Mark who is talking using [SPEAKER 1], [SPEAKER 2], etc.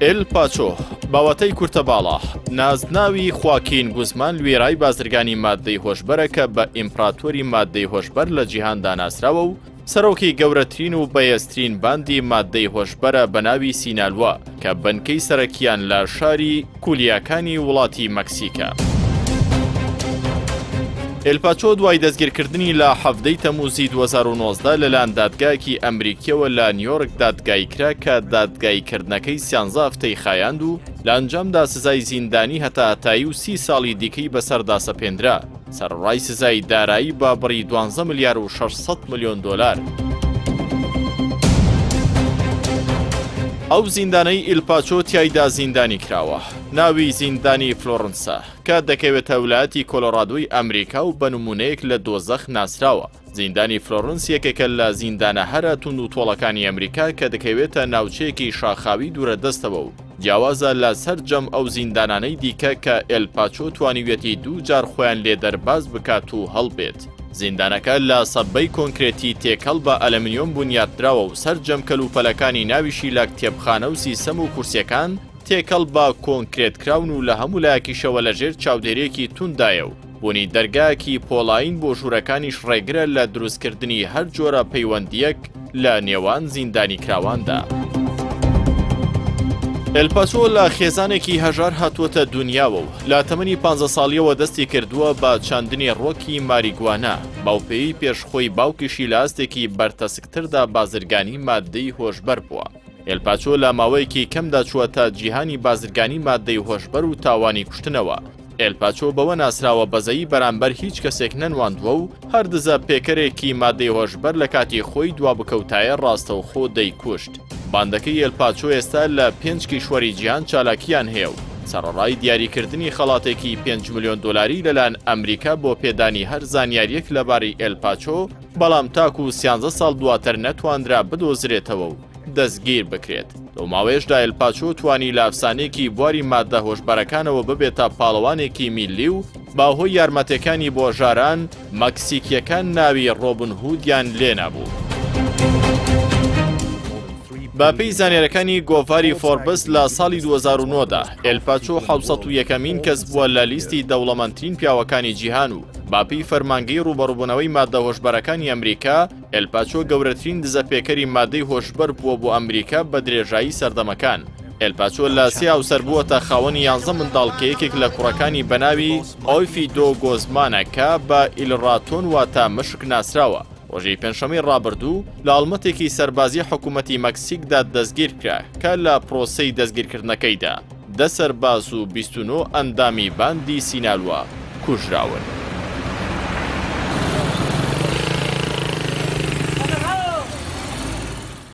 [SPEAKER 1] ئێل پاچۆ باوەتەی کورتە باڵا نازناوی خواکین گوزمان لوێرای بازرگانی مادەی هۆشبەرە کە بە ئیمپراتۆری مادەی هۆشبەر لە جیهاندا ناسراوە و سەرۆکی گەورەترین و بەهێزترین باندی مادەی هۆشبەرە بە ناوی سینالوە کە بنکەی سەرەکیان لە شاری کولیاکانی وڵاتی مەکسیکە. ئێل پاچۆ دوای دەستگیرکردنی لە 17 تەمووزی 2019 لەلایەن دادگایەکی ئەمریکیەوە لە نیویۆرک دادگایکرا کە دادگایکردنەکەی 13 هەفتەی خایاند و لە ئەنجامدا سزای زیندانی هەتا ئەتایی و 30 ساڵی دیکەی بەسەردا سەپێنرا سەرڕای سزای دارایی بە بڕی 12 ملیار و 600 ملیۆن دۆلار. ئەو زیندانەی ئێل پاچۆ تیایدا زیندانی کراوە ناوی زیندانی فلۆرنسە کە دەکەوێتە ویلایەتی کۆلۆرادۆی ئەمریکا و بە نمونەیەک لە دۆزەخ ناسراوە. زیندانی فلۆرنس یەکێکە لە زیندانە هەرە تونند و تۆڵەکانی ئەمریکا کە دەکەوێتە ناوچەیەکی شاخاوی دوورەدەستەوە و جیاوازە لە سەرجەم ئەو زیندانانەی دیکە کە ئێل پاچۆ توانیوێتی دوو جار خۆیان لێ دەرباز بکات و هەڵبێت. زیندانەکە لە سەبەی کۆنکرێتی تێکەڵ بە ئەلەمینیۆم بنیاتراوە و سەرجەم کەلوپەلەکانی ناویشی لە کتێبخانە و سیسەم و کورسیەکان تێکەڵ بە کۆنکرێتکراون و لە هەموو لایەکیشەوە لەژێر چاودێرێکی توندایە و بوونی دەرگایەکی پۆڵاین بۆ ژوورەکانیش ڕێگرە لە دروستکردنی هەر جۆرە پەیوەندیەک لە نێوان زیندانی کراواندا. ئێل پاچۆ لە خێزانێکی هەژار هاتووەتە دنیاوە و لە تەمەنی 15 ساڵیەوە دەستی کردووە بە چاندنی ڕۆکی ماریگوانە باوپێی پێشخۆی باوکیشی لە ئاستێکی بەرتەسکتردا بازرگانی مادەی هۆشبەر بووە. ئێل پاچۆ لە ماوەیەکی کەمدا چووەتە جیهانی بازرگانی مادەی هۆشبەر و تاوانی کوشتنەوە. ئێل پاچۆ بەوە ناسراوە بەزەیی بەرامبەر هیچ کەسێک نەنواندووە و هەردزە پێکەرێکی مادەی هۆشبەر لە کاتی خۆی دوا بکەوتایە ڕاستەوخۆ دەیکوشت. باندەکەی ئێل پاچۆ ئێستا لە 5 کیشوەری جیهان چالاکیان هەیە و سەرڕای دیاریکردنی خەڵاتێکی 5 ملیۆن دۆلاری لەلایەن ئەمریکا بۆ پێدانی هەر زانیاریەک لەبارەی ئێل پاچۆ بەڵام تاکو 13 ساڵ دواتر نەتواندرا بدۆزرێتەوە و دەستگیر بکرێت. لەو ماوەیەشدا ئێل پاچۆ توانی لە ئەفسانەیەکی بواری مادە هۆشبەرەکانەوە ببێتە پاڵەوانێکی میلی و باهۆی یارمەتیەکانی بۆ ژاران مەکسیکیەکان ناوی ڕۆبن هودیان لێ نەبوو. باپەی زانیاریەکانی گۆڤاری فۆربس لە ساڵی 2009دا ئێل پاچۆ 701مین کەس بووە لە لیستی دەوڵەمەندترین پیاوەکانی جیهان و باپەی فەرمانگەی ڕوبەڕووبوونەوەی مادە هۆشبەرەکانی ئەمریکا ئێل پاچۆ گەورەترین دزەپێکەری مادەی هۆشبەر بووە بۆ ئەمریکا بە درێژایی سەردەمەکان. ئێل پاچۆ لە سیاوسەر بووەتە خاوەنی 11 منداڵ کە یەکێک لە کوڕەکانی بەناوی ئۆیفی دۆ گۆزمانە کە بە ئیلڕاتۆن واتە مشک ناسراوە. ڕۆژی پێنجشەمەی ڕابردوو لە ئاڵمەتێکی سەربازی حکوومەتی مەکسیکدا دەستگیر کرا کە لە پرۆسەی دەستگیرکردنەکەیدا 10 سەرباز و 29 ئەندامی باندی سینالوە کوژراون.